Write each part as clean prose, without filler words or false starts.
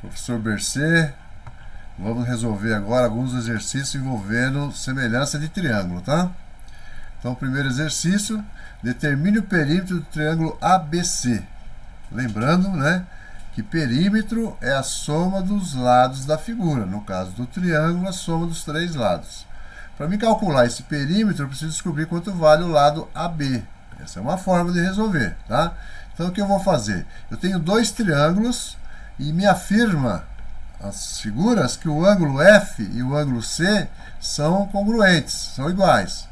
Professor Bercê, vamos resolver agora alguns exercícios envolvendo semelhança de triângulo, tá? Então, o primeiro exercício, determine o perímetro do triângulo ABC. Lembrando, né, que perímetro é a soma dos lados da figura. No caso do triângulo, a soma dos três lados. Para me calcular esse perímetro, eu preciso descobrir quanto vale o lado AB. Essa é uma forma de resolver, tá? Então, o que eu vou fazer? Eu tenho dois triângulos e me afirma as figuras que o ângulo F e o ângulo C são congruentes, são iguais.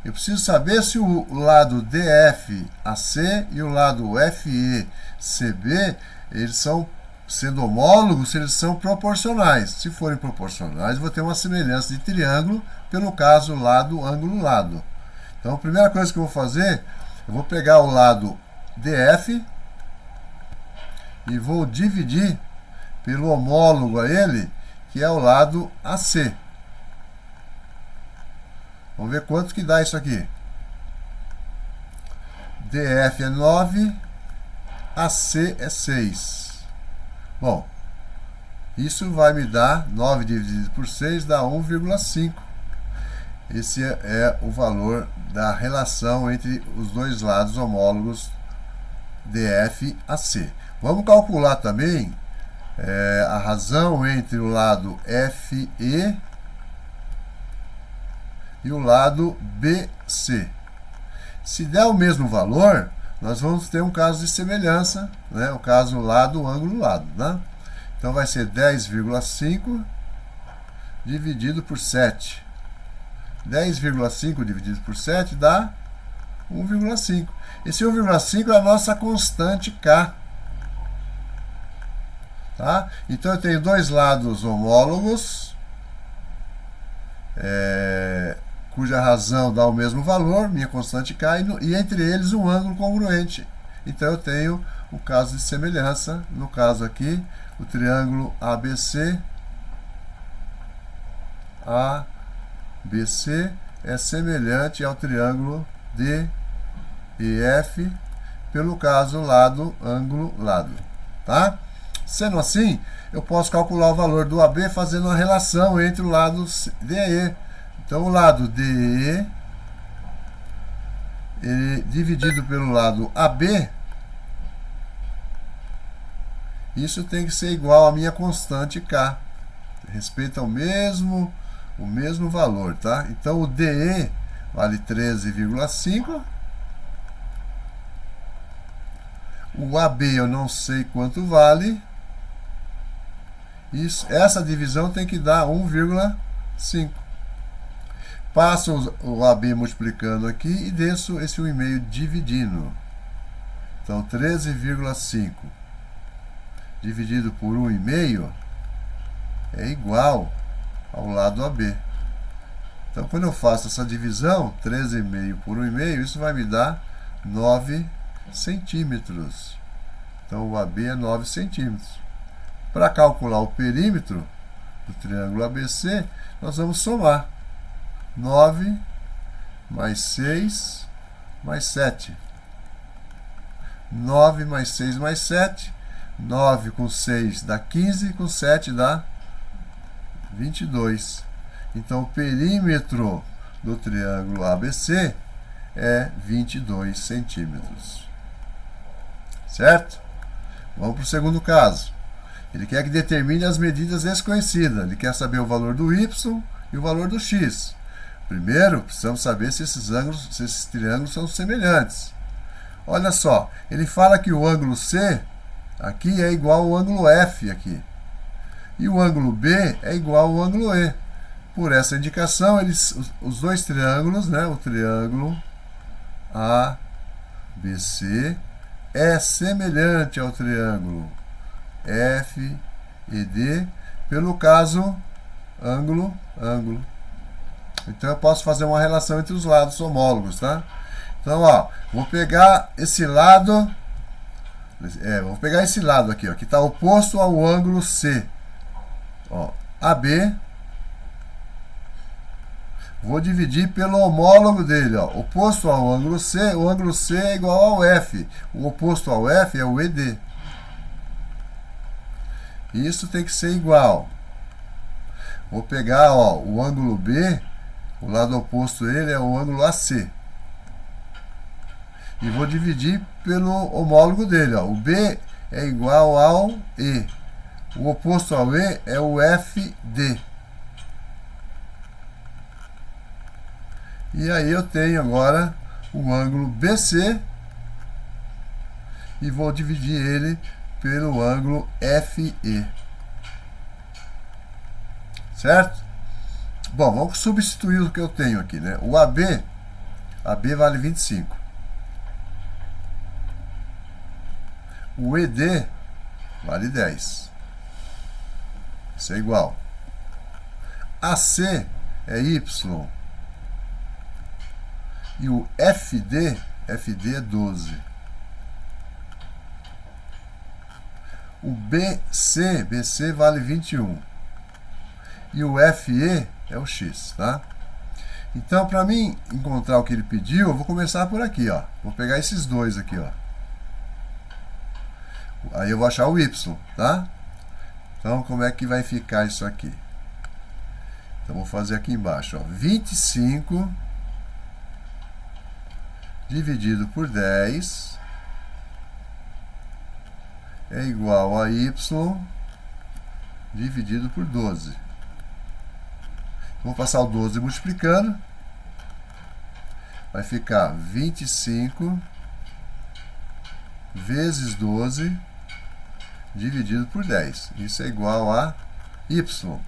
Eu preciso saber se o lado DFAC e o lado FECB, eles são, sendo homólogos, se eles são proporcionais. Se forem proporcionais, eu vou ter uma semelhança de triângulo, pelo caso lado, ângulo, lado. Então, a primeira coisa que eu vou fazer, eu vou pegar o lado DF e vou dividir pelo homólogo a ele, que é o lado AC. Vamos ver quanto que dá isso aqui. DF é 9, AC é 6. Bom, isso vai me dar 9 dividido por 6, dá 1,5. Esse é o valor da relação entre os dois lados homólogos DF e AC. Vamos calcular também a razão entre o lado FE e o lado BC. Se der o mesmo valor, nós vamos ter um caso de semelhança, né? O caso lado, ângulo, lado, né? Então vai ser 10,5 dividido por 7. 10,5 dividido por 7 dá 1,5. Esse 1,5 é a nossa constante K. Tá? Então, eu tenho dois lados homólogos, cuja razão dá o mesmo valor, minha constante K, e entre eles um ângulo congruente. Então, eu tenho o caso de semelhança. No caso aqui, o triângulo ABC é semelhante ao triângulo DEF, pelo caso lado, ângulo, lado. Tá? Sendo assim, eu posso calcular o valor do AB fazendo uma relação entre o lado DE. Então, o lado DE dividido pelo lado AB, isso tem que ser igual à minha constante K. Respeita o mesmo valor, tá? Então, o DE vale 13,5. O AB eu não sei quanto vale. Essa divisão tem que dar 1,5. Passo o AB multiplicando aqui e desço esse 1,5 dividindo. Então, 13,5 dividido por 1,5 é igual ao lado AB. Então, quando eu faço essa divisão, 13,5 por 1,5, isso vai me dar 9 centímetros. Então, o AB é 9 centímetros. Para calcular o perímetro do triângulo ABC, nós vamos somar 9 mais 6 mais 7. 9 mais 6 mais 7. 9 com 6 dá 15, com 7 dá 22. Então, o perímetro do triângulo ABC é 22 centímetros. Certo? Vamos para o segundo caso. Ele quer que determine as medidas desconhecidas. Ele quer saber o valor do Y e o valor do X. Primeiro, precisamos saber se esses triângulos são semelhantes. Olha só, ele fala que o ângulo C aqui é igual ao ângulo F aqui. E o ângulo B é igual ao ângulo E. Por essa indicação, os dois triângulos, né, o triângulo ABC é semelhante ao triângulo FED, pelo caso ângulo, ângulo. Então, eu posso fazer uma relação entre os lados homólogos, tá? Então, ó, vou pegar esse lado, vou pegar esse lado aqui, ó, que está oposto ao ângulo C. Ó, AB, vou dividir pelo homólogo dele, ó, oposto ao ângulo C. O ângulo C é igual ao F. O oposto ao F é o ED. Isso tem que ser igual. Vou pegar, ó, o ângulo B, o lado oposto dele é o ângulo AC. E vou dividir pelo homólogo dele, ó. O B é igual ao E. O oposto ao E é o FD. E aí eu tenho agora o ângulo BC e vou dividir ele pelo ângulo FE. Certo? Bom, vamos substituir o que eu tenho aqui, né? O AB vale 25. O ED vale 10. Isso é igual. AC é Y. E o FD é 12. O BC vale 21. E o FE é o X, tá? Então, para mim encontrar o que ele pediu, eu vou começar por aqui, ó. Vou pegar esses dois aqui, ó. Aí eu vou achar o Y, tá? Então, como é que vai ficar isso aqui? Então, vou fazer aqui embaixo, ó. 25 dividido por 10 é igual a Y dividido por 12. Vou passar o 12 multiplicando. Vai ficar 25 vezes 12 dividido por 10. Isso é igual a Y.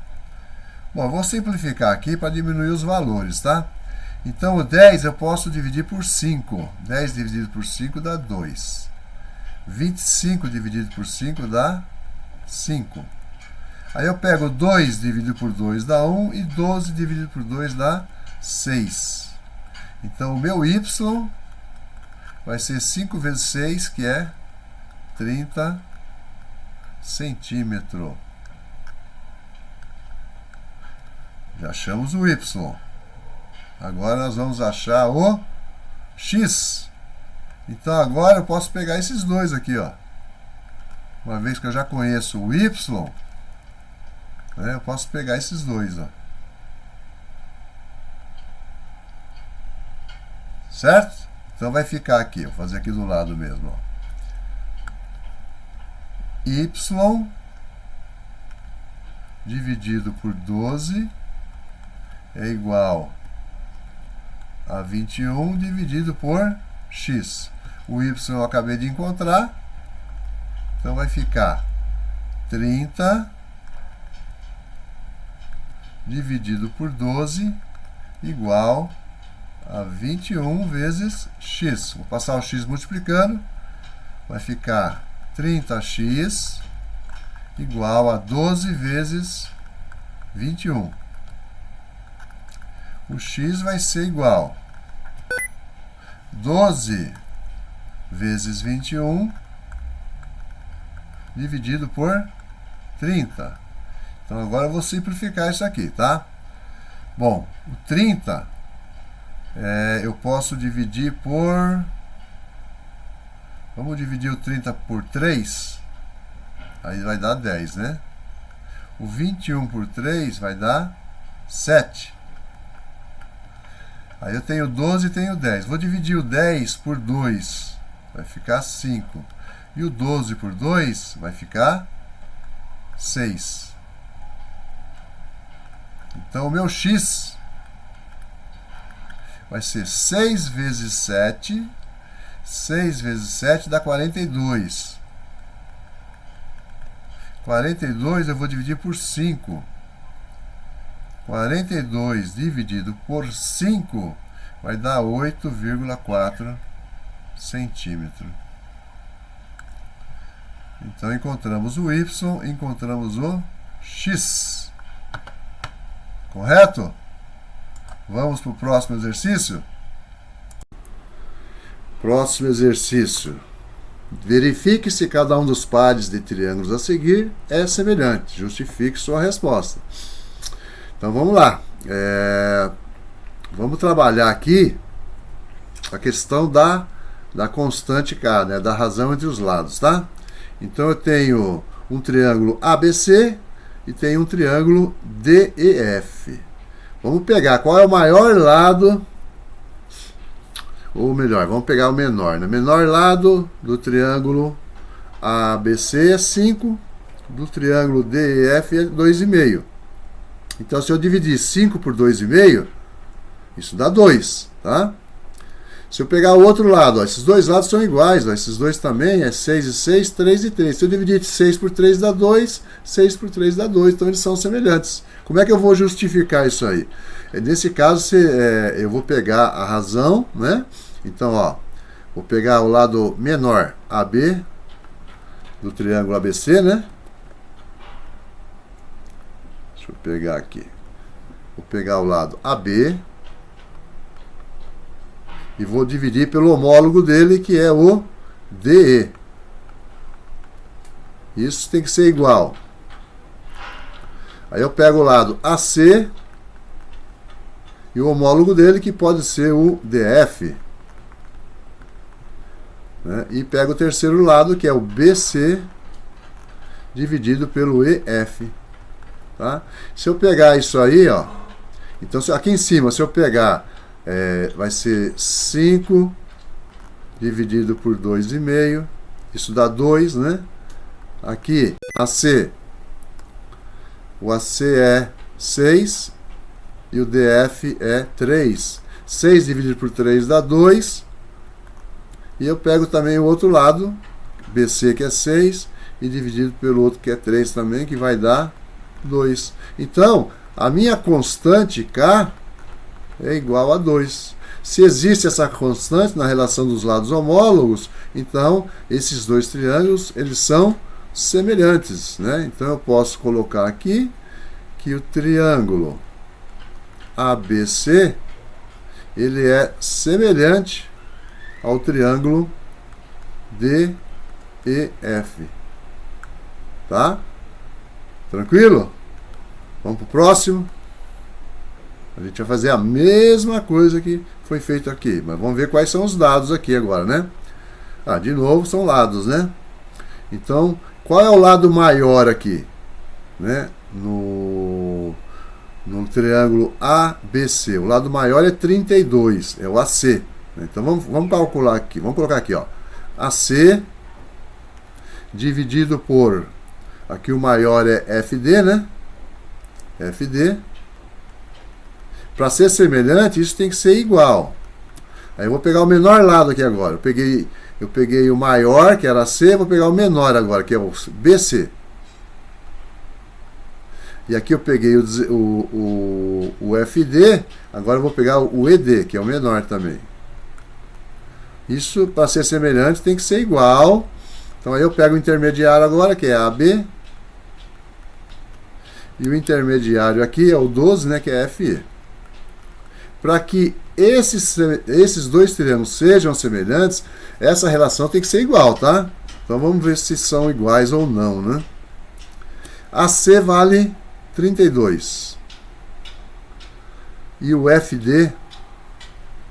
Bom, eu vou simplificar aqui para diminuir os valores, tá? Então, o 10 eu posso dividir por 5. 10 dividido por 5 dá 2. 25 dividido por 5 dá 5. Aí eu pego 2 dividido por 2 dá 1 e 12 dividido por 2 dá 6. Então, o meu Y vai ser 5 vezes 6, que é 30 centímetros. Já achamos o Y. Agora nós vamos achar o X. Então agora eu posso pegar esses dois aqui, ó. Uma vez que eu já conheço o Y, né, eu posso pegar esses dois, ó. Certo? Então vai ficar aqui, vou fazer aqui do lado mesmo, ó. Y dividido por 12 é igual a 21 dividido por X. O Y eu acabei de encontrar. Então vai ficar 30 dividido por 12 igual a 21 vezes X. Vou passar o X multiplicando. Vai ficar 30x igual a 12 vezes 21. O X vai ser igual 12 vezes 21 dividido por 30. Então, agora eu vou simplificar isso aqui, tá? Bom, o 30 eu posso dividir por... Vamos dividir o 30 por 3. Aí vai dar 10, né? O 21 por 3 vai dar 7. Aí eu tenho 12 e tenho 10. Vou dividir o 10 por 2. Vai ficar 5. E o 12 por 2 vai ficar 6. Então, o meu X vai ser 6 vezes 7. 6 vezes 7 dá 42. 42 eu vou dividir por 5. 42 dividido por 5 vai dar 8,4 centímetros. Então, encontramos o Y, encontramos o X. Correto? Vamos para o próximo exercício? Próximo exercício. Verifique se cada um dos pares de triângulos a seguir é semelhante. Justifique sua resposta. Então, vamos lá. Vamos trabalhar aqui a questão da constante K, né, da razão entre os lados, tá? Então, eu tenho um triângulo ABC e tem um triângulo DEF. Vamos pegar qual é o maior lado, ou melhor, vamos pegar o menor, né? Menor lado do triângulo ABC é 5, do triângulo DEF é 2,5. Então, se eu dividir 5 por 2,5, isso dá 2, tá? Se eu pegar o outro lado, ó, esses dois lados são iguais, ó, esses dois também, é 6 e 6, 3 e 3. Se eu dividir 6 por 3 dá 2, 6 por 3 dá 2, então eles são semelhantes. Como é que eu vou justificar isso aí? Nesse caso, eu vou pegar a razão, né? Então, ó, vou pegar o lado menor, AB, do triângulo ABC, né? Deixa eu pegar aqui. Vou pegar o lado AB e vou dividir pelo homólogo dele, que é o DE. Isso tem que ser igual. Aí eu pego o lado AC e o homólogo dele, que pode ser o DF. Né? E pego o terceiro lado, que é o BC, dividido pelo EF. Tá? Se eu pegar isso aí, ó, então aqui em cima, se eu pegar, vai ser 5 dividido por 2,5, isso dá 2, né? Aqui, AC, o AC é 6 e o DF é 3. 6 dividido por 3 dá 2. E eu pego também o outro lado, BC, que é 6, e dividido pelo outro, que é 3 também, que vai dar 2. Então, a minha constante K é igual a 2. Se existe essa constante na relação dos lados homólogos, então esses dois triângulos, eles são semelhantes, né? Então eu posso colocar aqui que o triângulo ABC, ele é semelhante ao triângulo DEF. Tá? Tranquilo? Vamos para o próximo. A gente vai fazer a mesma coisa que foi feito aqui, mas vamos ver quais são os dados aqui agora, né? De novo, são lados, né? Então, qual é o lado maior aqui? Né? No triângulo ABC. O lado maior é 32, é o AC. Então, vamos calcular aqui. Vamos colocar aqui, ó. AC dividido por... Aqui o maior é FD, né? FD. Para ser semelhante, isso tem que ser igual. Aí eu vou pegar o menor lado aqui agora. Eu peguei o maior, que era C, vou pegar o menor agora, que é o BC. E aqui eu peguei o FD, agora eu vou pegar o ED, que é o menor também. Isso, para ser semelhante, tem que ser igual. Então aí eu pego o intermediário agora, que é AB. E o intermediário aqui é o 12, né, que é FE. Para que esses dois triângulos sejam semelhantes, essa relação tem que ser igual, tá? Então vamos ver se são iguais ou não, né? AC vale 32. E o FD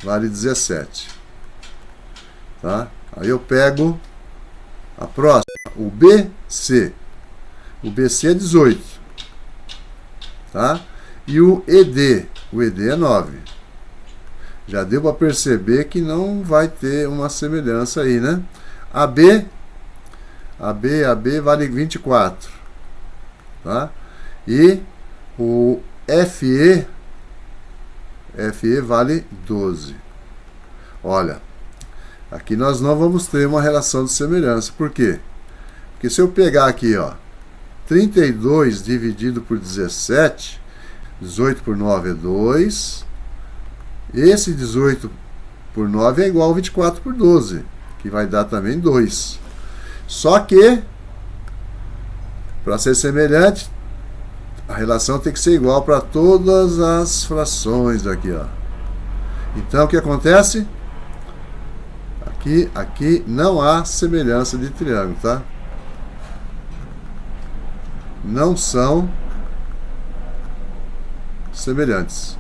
vale 17. Tá? Aí eu pego a próxima, o BC. O BC é 18. Tá? E o ED é 9. Já deu para perceber que não vai ter uma semelhança aí, né? AB vale 24. Tá? E o FE vale 12. Olha, aqui nós não vamos ter uma relação de semelhança. Por quê? Porque se eu pegar aqui, ó, 32 dividido por 17, 18 por 9 é 2. Esse 18 por 9 é igual a 24 por 12, que vai dar também 2. Só que, para ser semelhante, a relação tem que ser igual para todas as frações aqui, ó. Então, o que acontece? Aqui não há semelhança de triângulo, tá? Não são semelhantes.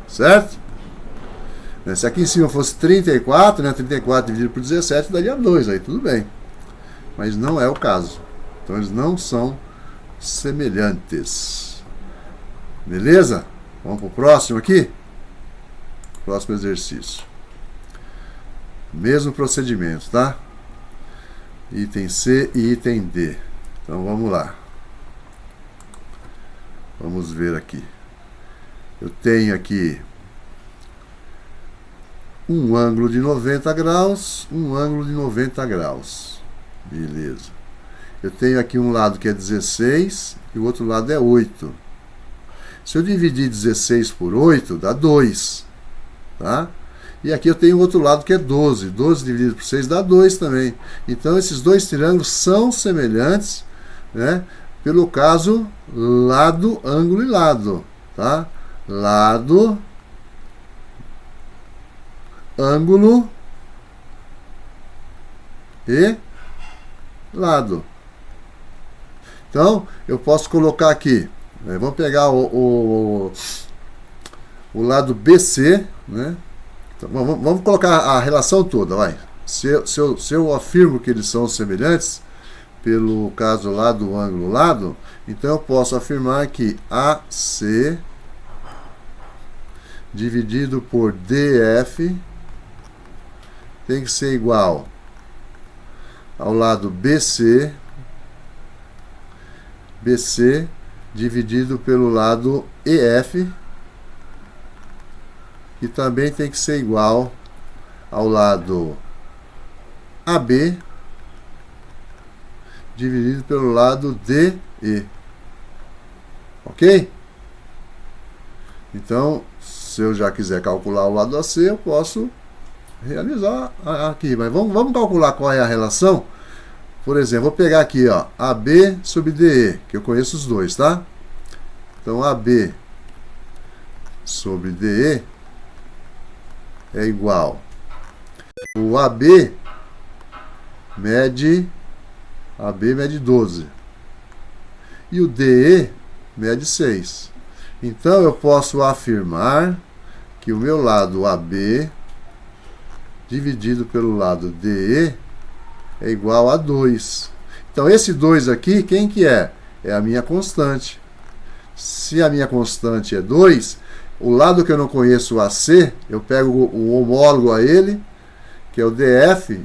Certo? Né? Se aqui em cima fosse 34, né? 34 dividido por 17 daria 2, aí tudo bem. Mas não é o caso. Então eles não são semelhantes. Beleza? Vamos para o próximo aqui? Próximo exercício. Mesmo procedimento, tá? Item C e item D. Então vamos lá. Vamos ver aqui. Eu tenho aqui um ângulo de 90 graus, um ângulo de 90 graus. Beleza. Eu tenho aqui um lado que é 16 e o outro lado é 8. Se eu dividir 16 por 8, dá 2. Tá? E aqui eu tenho outro lado que é 12. 12 dividido por 6 dá 2 também. Então esses dois triângulos são semelhantes, né? Pelo caso lado, ângulo e lado. Tá? Lado, ângulo e lado. Então eu posso colocar aqui, né? Vamos pegar o lado BC, né? Então, vamos colocar a relação toda, vai. Se eu afirmo que eles são semelhantes, pelo caso lado, ângulo, lado, então eu posso afirmar que AC dividido por DF tem que ser igual ao lado BC dividido pelo lado EF, e também tem que ser igual ao lado AB dividido pelo lado DE. Ok? Então, se eu já quiser calcular o lado AC, eu posso realizar aqui. Mas vamos calcular qual é a relação. Por exemplo, vou pegar aqui, ó, AB sobre DE, que eu conheço os dois, tá? Então, AB sobre DE é igual. O AB mede 12. E o DE mede 6. Então, eu posso afirmar que o meu lado AB dividido pelo lado DE é igual a 2. Então, esse 2 aqui, quem que é? É a minha constante. Se a minha constante é 2, o lado que eu não conheço, o AC, eu pego o homólogo a ele, que é o DF.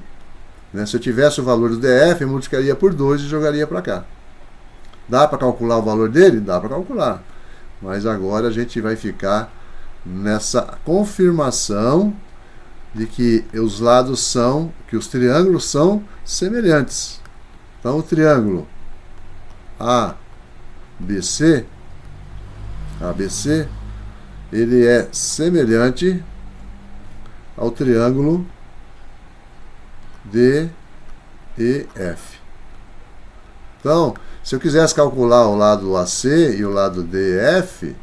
Né? Se eu tivesse o valor do DF, eu multiplicaria por 2 e jogaria para cá. Dá para calcular o valor dele? Dá para calcular. Mas agora a gente vai ficar nessa confirmação de que os lados são, que os triângulos são semelhantes. Então o triângulo ABC, ele é semelhante ao triângulo DEF. Então, se eu quisesse calcular o lado AC e o lado DF,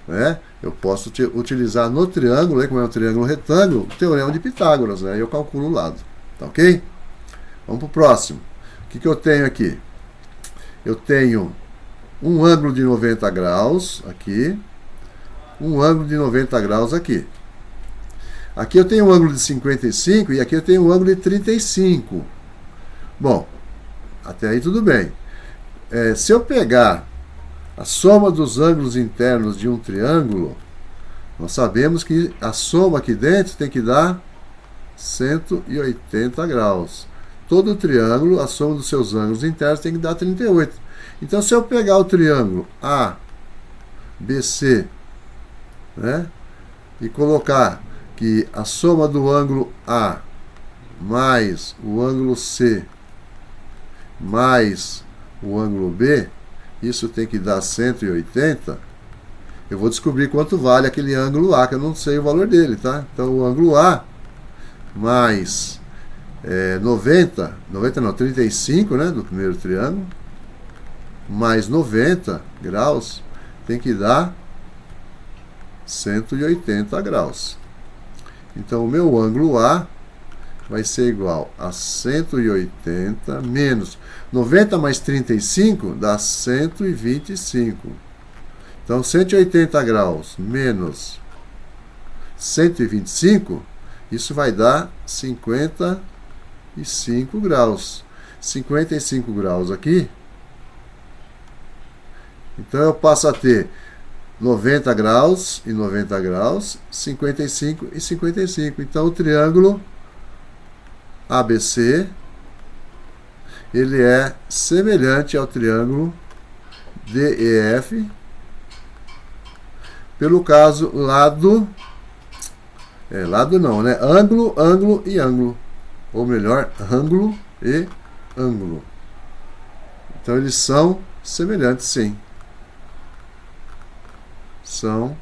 né, eu posso utilizar no triângulo, né, como é um triângulo retângulo, o teorema de Pitágoras, né, e eu calculo o lado. Tá ok? Vamos para o próximo. O que eu tenho aqui? Eu tenho um ângulo de 90 graus aqui, um ângulo de 90 graus aqui. Aqui eu tenho um ângulo de 55 e aqui eu tenho um ângulo de 35. Bom, até aí tudo bem. Se eu pegar a soma dos ângulos internos de um triângulo, nós sabemos que a soma aqui dentro tem que dar 180 graus. Todo triângulo, a soma dos seus ângulos internos tem que dar 38. Então, se eu pegar o triângulo ABC, né, e colocar que a soma do ângulo A mais o ângulo C mais o ângulo B, isso tem que dar 180, eu vou descobrir quanto vale aquele ângulo A, que eu não sei o valor dele, tá? Então, o ângulo A mais 35, né, do primeiro triângulo, mais 90 graus, tem que dar 180 graus. Então, o meu ângulo A vai ser igual a 180 menos 90 mais 35 dá 125. Então, 180 graus menos 125, isso vai dar 55 graus. 55 graus aqui. Então eu passo a ter 90 graus e 90 graus, 55 e 55. Então o triângulo ABC, ele é semelhante ao triângulo DEF, pelo caso lado não, né? Ângulo, ângulo e ângulo. Ou melhor, ângulo e ângulo. Então eles são semelhantes, sim. São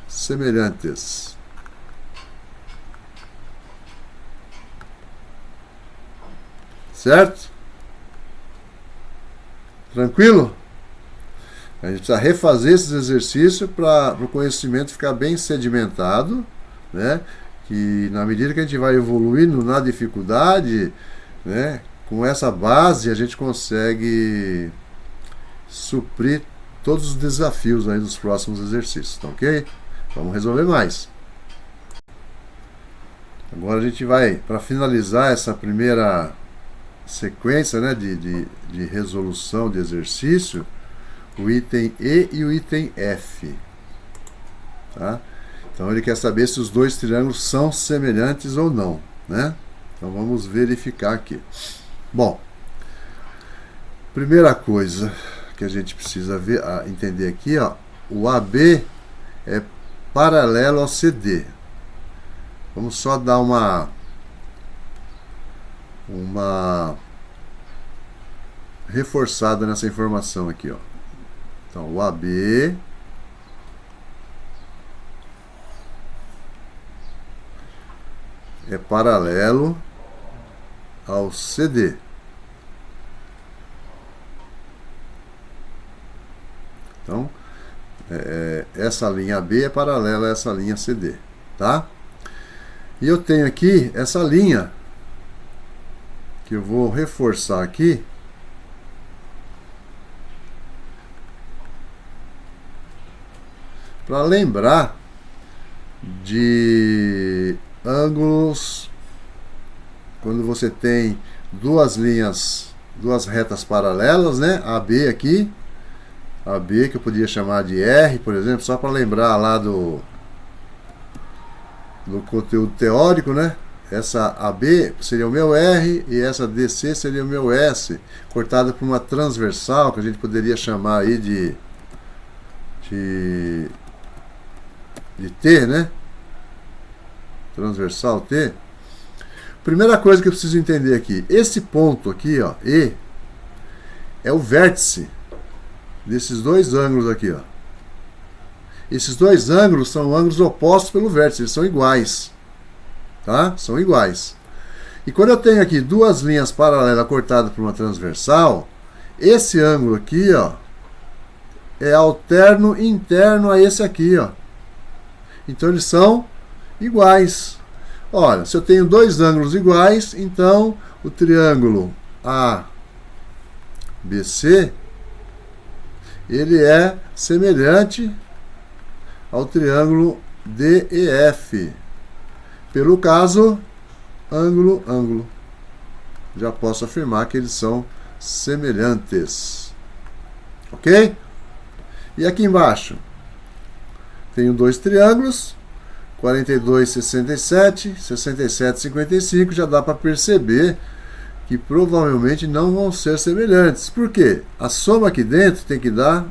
semelhantes. Certo? Tranquilo? A gente precisa refazer esses exercícios para o conhecimento ficar bem sedimentado, né? Que na medida que a gente vai evoluindo na dificuldade, né, com essa base a gente consegue suprir todos os desafios aí nos próximos exercícios, tá ok? Vamos resolver mais. Agora a gente vai, para finalizar essa primeira sequência, né, de resolução de exercício, o item E e o item F. Tá? Então ele quer saber se os dois triângulos são semelhantes ou não, né? Então vamos verificar aqui. Bom, primeira coisa que a gente precisa entender aqui, ó, o AB é paralelo ao CD. Vamos só dar uma reforçada nessa informação aqui, ó. Então, o AB é paralelo ao CD. Então, essa linha B é paralela a essa linha CD, tá? E eu tenho aqui essa linha que eu vou reforçar aqui. Para lembrar de ângulos quando você tem duas retas paralelas, né? AB aqui, AB que eu podia chamar de R, por exemplo, só para lembrar lá do conteúdo teórico, né? Essa AB seria o meu R e essa DC seria o meu S, cortada por uma transversal que a gente poderia chamar aí de T, né? Transversal T. Primeira coisa que eu preciso entender aqui, esse ponto aqui, ó, E, é o vértice desses dois ângulos aqui, ó. Esses dois ângulos são ângulos opostos pelo vértice, eles são iguais, tá? São iguais. E quando eu tenho aqui duas linhas paralelas cortadas por uma transversal, esse ângulo aqui, ó, é alterno interno a esse aqui, ó. Então eles são iguais. Olha, se eu tenho dois ângulos iguais, então o triângulo ABC ele é semelhante ao triângulo DEF. Pelo caso, ângulo, ângulo. Já posso afirmar que eles são semelhantes. Ok? E aqui embaixo, tenho dois triângulos, 42, 67, 67, 55, já dá para perceber que provavelmente não vão ser semelhantes. Por quê? A soma aqui dentro tem que dar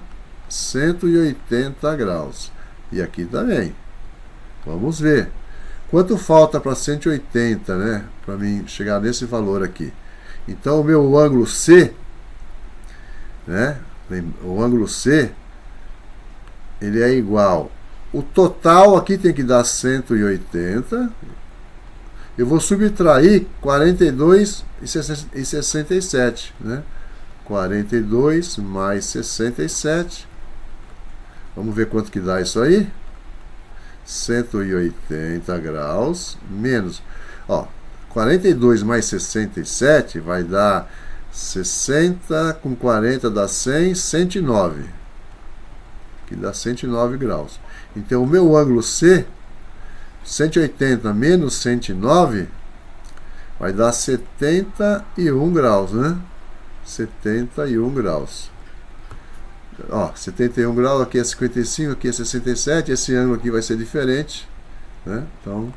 180 graus. E aqui também. Vamos ver. Quanto falta para 180, né? Para mim chegar nesse valor aqui. Então o meu ângulo C, né? O ângulo C, ele é igual. O total aqui tem que dar 180. Eu vou subtrair 42 e 67, né? 42 mais 67. Vamos ver quanto que dá isso aí. 180 graus menos, ó, 42 mais 67 vai dar 60 com 40 dá 100, 109. que dá 109 graus. Então o meu ângulo C, 180 menos 109, vai dar 71 graus, né? 71 graus. Ó, 71 graus, aqui é 55, aqui é 67, esse ângulo aqui vai ser diferente, né? Então,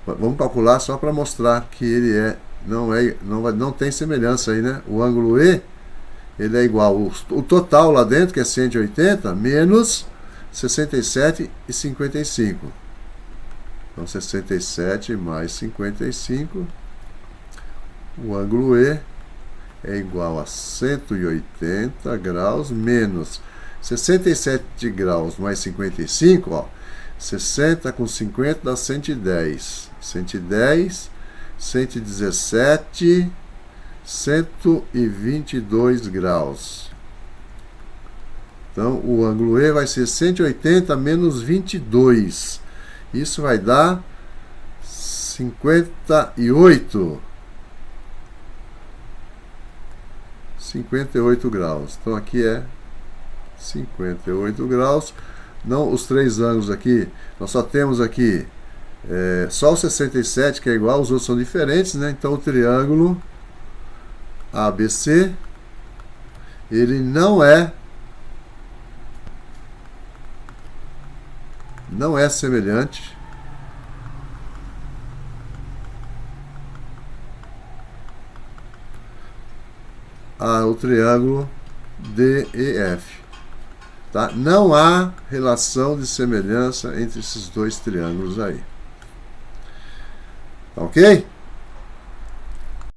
vamos calcular só para mostrar que ele não tem semelhança aí, né? O ângulo E, ele é igual o total lá dentro, que é 180, menos 67 e 55. Então, 67 mais 55, o ângulo E é igual a 180 graus menos 67 graus mais 55, ó, 60 com 50 dá 110. 110, 117, 122 graus. Então, o ângulo E vai ser 180 menos 22. Isso vai dar 58 graus. Então aqui é 58 graus. Não, os três ângulos aqui, nós só temos aqui só o 67 que é igual, os outros são diferentes, né? Então o triângulo ABC, ele não é semelhante ao triângulo DEF, tá? Não há relação de semelhança entre esses dois triângulos aí, tá ok?